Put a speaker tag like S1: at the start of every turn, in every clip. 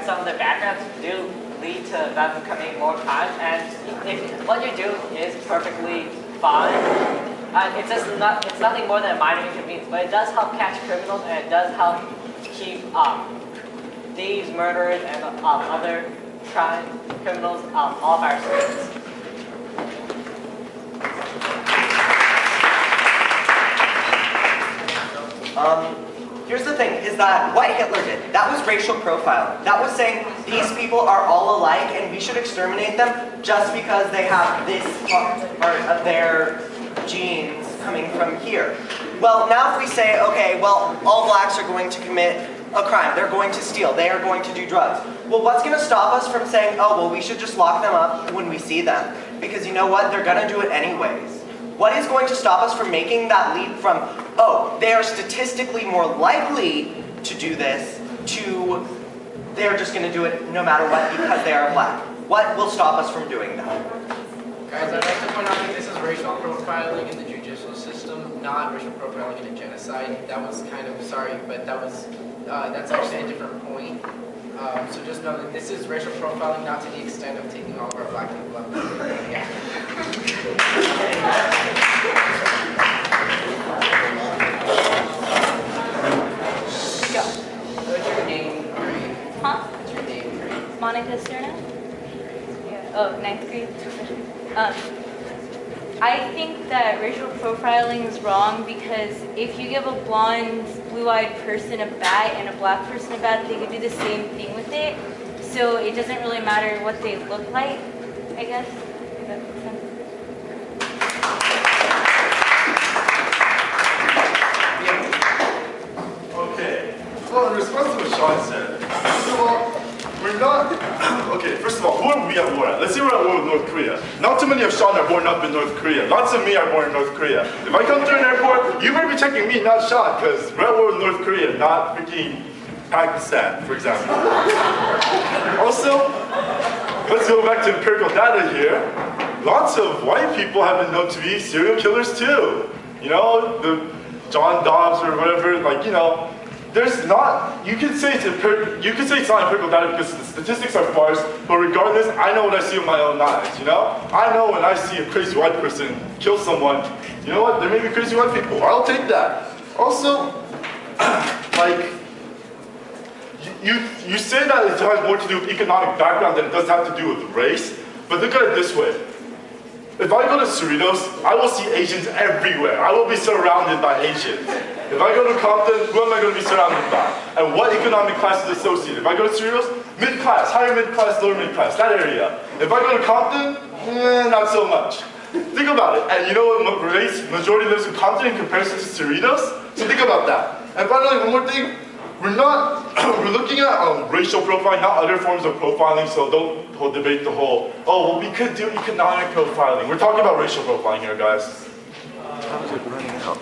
S1: some of the backgrounds do lead to them committing more crimes. And if what you do is perfectly fine, it's nothing more than a minor inconvenience, but it does help catch criminals, and it does help keep thieves, murderers, and other criminals off our streets.
S2: Here's the thing, is that what Hitler did, that was racial profiling. That was saying these people are all alike and we should exterminate them just because they have this part of their genes coming from here. Well, now if we say, okay, well, all blacks are going to commit a crime, they're going to steal, they are going to do drugs. Well, what's going to stop us from saying, oh, well, we should just lock them up when we see them? Because you know what, they're going to do it anyways. What is going to stop us from making that leap from, oh, they are statistically more likely to do this, to they're just going to do it no matter what because they are black? What will stop us from doing that?
S3: Guys, I'd like to point out that this is racial profiling in the judicial system, not racial profiling in a genocide. That was kind of, sorry, but that was, that's actually a different point. So just know that this is racial profiling, not to the extent of taking all of our black people out. Yeah. What's your name, grade?
S4: Huh?
S3: What's your name, grade?
S4: Monica Cerna? Yeah. Oh, 9th grade. I think that racial profiling is wrong because if you give a blonde, blue-eyed person a bat and a black person a bat, they could do the same thing with it. So it doesn't really matter what they look like, I guess. If that makes sense.
S5: Okay. Well, in response to what Sean said, first of all, we're not. Okay, first of all, who are we at war at? Let's say we're at war with North Korea. Not too many of Sean are born up in North Korea. Lots of me are born in North Korea. If I come through an airport, you better be checking me, not Sean, because we're at war with North Korea, not freaking Pakistan, for example. Also, let's go back to empirical data here. Lots of white people have been known to be serial killers too. You know, the John Dobbs or whatever, like, you know, there's not, you can say it's not empirical data because the statistics are sparse, but regardless, I know what I see with my own eyes, you know? I know when I see a crazy white person kill someone, you know what, there may be crazy white people, I'll take that. Also, like, you say that it has more to do with economic background than it does have to do with race, but look at it this way. If I go to Cerritos, I will see Asians everywhere. I will be surrounded by Asians. If I go to Compton, who am I going to be surrounded by? And what economic class is associated? If I go to Cerritos, mid-class, higher mid-class, lower mid-class, that area. If I go to Compton, not so much. Think about it. And you know what race majority lives in Compton in comparison to Cerritos? So think about that. And finally, one more thing. We're looking at racial profiling, not other forms of profiling, so don't debate the whole, oh, well, we could do economic profiling. We're talking about racial profiling here, guys.
S6: How is it running out?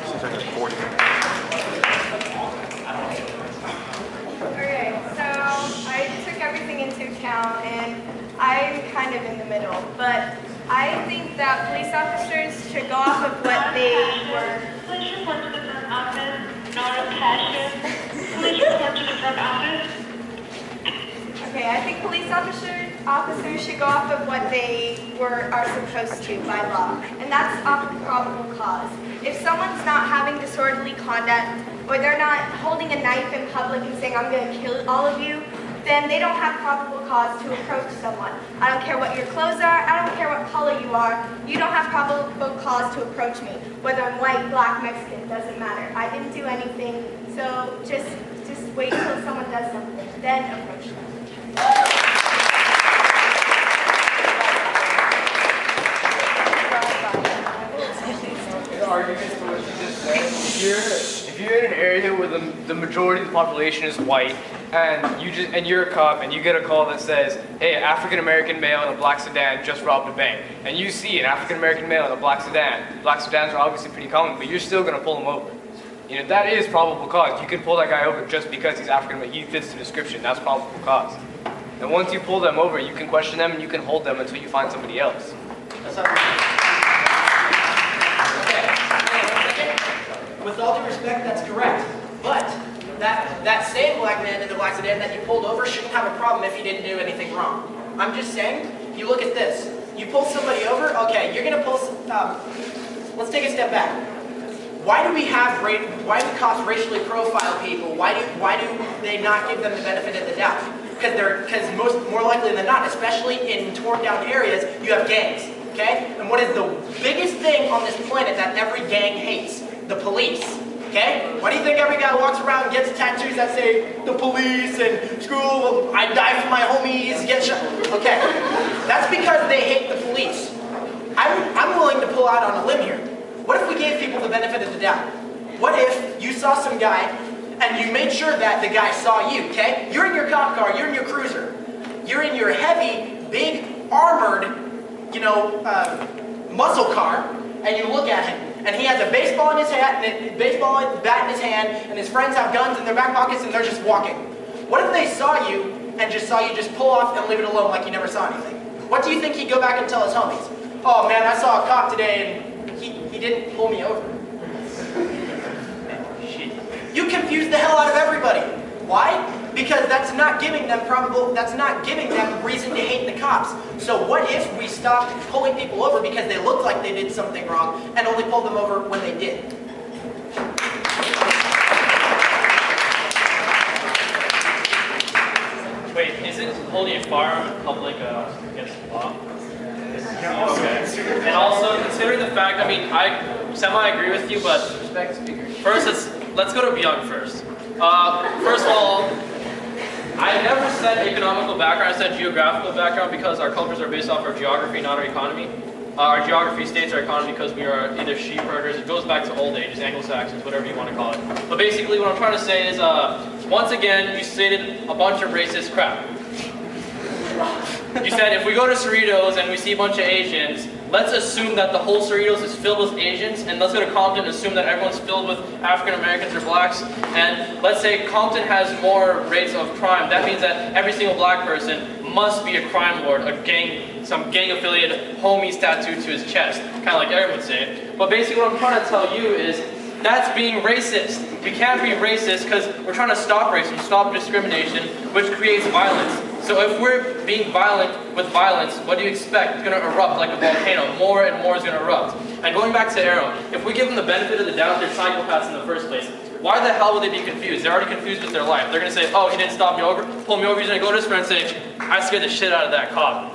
S6: Seems like it's 40.
S7: Okay, so I took everything into account, and I'm kind of in the middle, but I think that police officers should go off of what they were.
S8: Please report to the front office. Nora Cashier. Please report to the front office.
S7: Okay, I think police officers should go off of what they are supposed to by law, and that's off of probable cause. If someone's not having disorderly conduct, or they're not holding a knife in public and saying, I'm going to kill all of you, then they don't have probable cause to approach someone. I don't care what your clothes are, I don't care what color you are, you don't have probable cause to approach me. Whether I'm white, black, Mexican, doesn't matter. I didn't do anything, so just wait till someone does something, then approach them.
S9: The argument for what you just said, if you're in an area where the majority of the population is white, and you're a cop and you get a call that says, hey, African American male in a black sedan just robbed a bank, and you see an African American male in a black sedan. Black sedans are obviously pretty common, but you're still going to pull him over. You know, that is probable cause. You can pull that guy over just because he's African American. He fits the description. That's probable cause. And once you pull them over, you can question them and you can hold them until you find somebody else.
S10: With all due respect, that's correct. But
S3: that same black man in the black sedan that you pulled over shouldn't have a problem if he didn't do anything wrong. I'm just saying, you look at this. You pull somebody over, okay, you're gonna pull, let's take a step back. Why do cops racially profile people? Why do they not give them the benefit of the doubt? Because more likely than not, especially in torn down areas, you have gangs, okay? And what is the biggest thing on this planet that every gang hates? The police, okay? Why do you think every guy walks around and gets tattoos that say, the police and school, I die for my homies, get shot? Okay, that's because they hate the police. I'm willing to pull out on a limb here. What if we gave people the benefit of the doubt? What if you saw some guy and you made sure that the guy saw you, okay? You're in your cop car, you're in your cruiser. You're in your heavy, big, armored, muscle car, and you look at him. And he has a baseball in his hat, and a baseball bat in his hand, and his friends have guns in their back pockets, and they're just walking. What if they saw you and just saw you just pull off and leave it alone like you never saw anything? What do you think he'd go back and tell his homies? Oh man, I saw a cop today, and he didn't pull me over. You confuse the hell out of everybody. Why? Because that's not giving them reason to hate the cops. So what if we stopped pulling people over because they looked like they did something wrong and only pulled them over when they did?
S10: Wait, isn't holding a firearm in public against the law? Okay. And also, considering the fact, I mean, I semi-agree with you, but first, let's go to Byung first. First of all, I never said economical background, I said geographical background because our cultures are based off our geography, not our economy. Our geography states our economy because we are either sheep herders. It goes back to old ages, Anglo-Saxons, whatever you want to call it. But basically what I'm trying to say is, once again, you stated a bunch of racist crap. You said if we go to Cerritos and we see a bunch of Asians, let's assume that the whole Cerritos is filled with Asians, and let's go to Compton and assume that everyone's filled with African Americans or blacks, and let's say Compton has more rates of crime. That means that every single black person must be a crime lord, some gang-affiliated homies tattooed to his chest, kind of like Aram would say. But basically what I'm trying to tell you is, that's being racist. We can't be racist because we're trying to stop racism, stop discrimination, which creates violence. So if we're being violent with violence, what do you expect? It's going to erupt like a volcano. More and more is going to erupt. And going back to Aram, if we give them the benefit of the doubt, they're psychopaths in the first place. Why the hell would they be confused? They're already confused with their life. They're going to say, oh, he didn't stop me over, pull me over. He's going to go to his friend and say, I scared the shit out of that cop.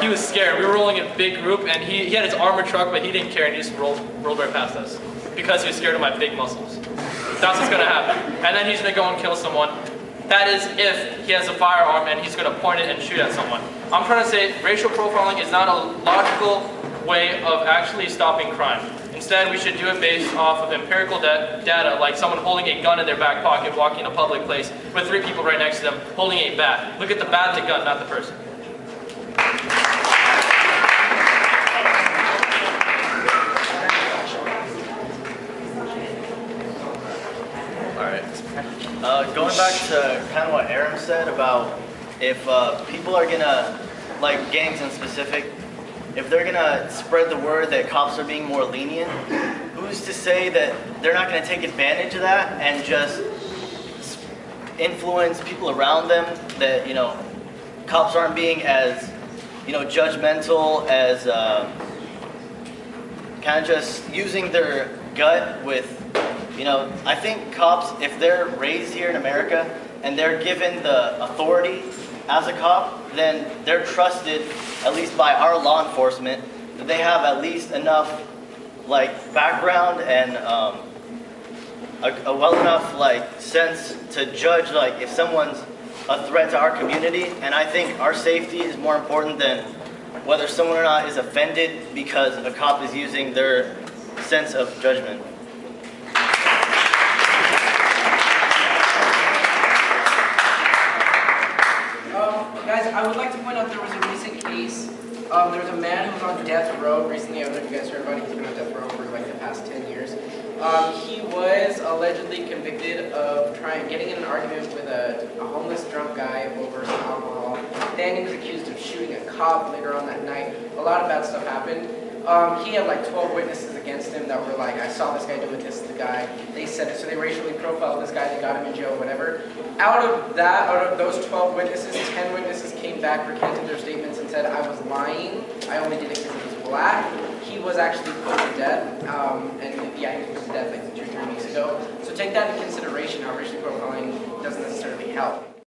S10: He was scared. We were rolling in a big group, and he had his armored truck, but he didn't care, and he just rolled right past us. Because he was scared of my big muscles. That's what's going to happen. And then he's going to go and kill someone. That is if he has a firearm and he's going to point it and shoot at someone. I'm trying to say racial profiling is not a logical way of actually stopping crime. Instead, we should do it based off of empirical data, like someone holding a gun in their back pocket, walking in a public place with 3 people right next to them, holding a bat. Look at the bat and the gun, not the person.
S11: Going back to kind of what Aram said about if people are gonna, like gangs in specific, if they're gonna spread the word that cops are being more lenient, who's to say that they're not gonna take advantage of that and just influence people around them that, cops aren't being as, judgmental as kind of just using their gut with, I think cops, if they're raised here in America and they're given the authority as a cop, then they're trusted, at least by our law enforcement, that they have at least enough, background and a well enough, sense to judge, if someone's a threat to our community. And I think our safety is more important than whether someone or not is offended because a cop is using their sense of judgment.
S3: Guys, I would like to point out there was a recent case. There was a man who was on death row recently. I don't know if you guys heard about it. He's been on death row for the past 10 years. He was allegedly convicted of getting in an argument with a homeless drunk guy over some alcohol. Then he was accused of shooting a cop later on that night. A lot of bad stuff happened. He had like 12 witnesses against him that were like, I saw this guy doing this to the guy. They said it, so they racially profiled this guy, they got him in jail, whatever. Out of those 12 witnesses, 10 witnesses came back, recanted their statements and said, I was lying, I only did it because he was black. He was actually put to death, and yeah, he was put to death like 2-3 weeks ago. So take that into consideration, how racial profiling doesn't necessarily help.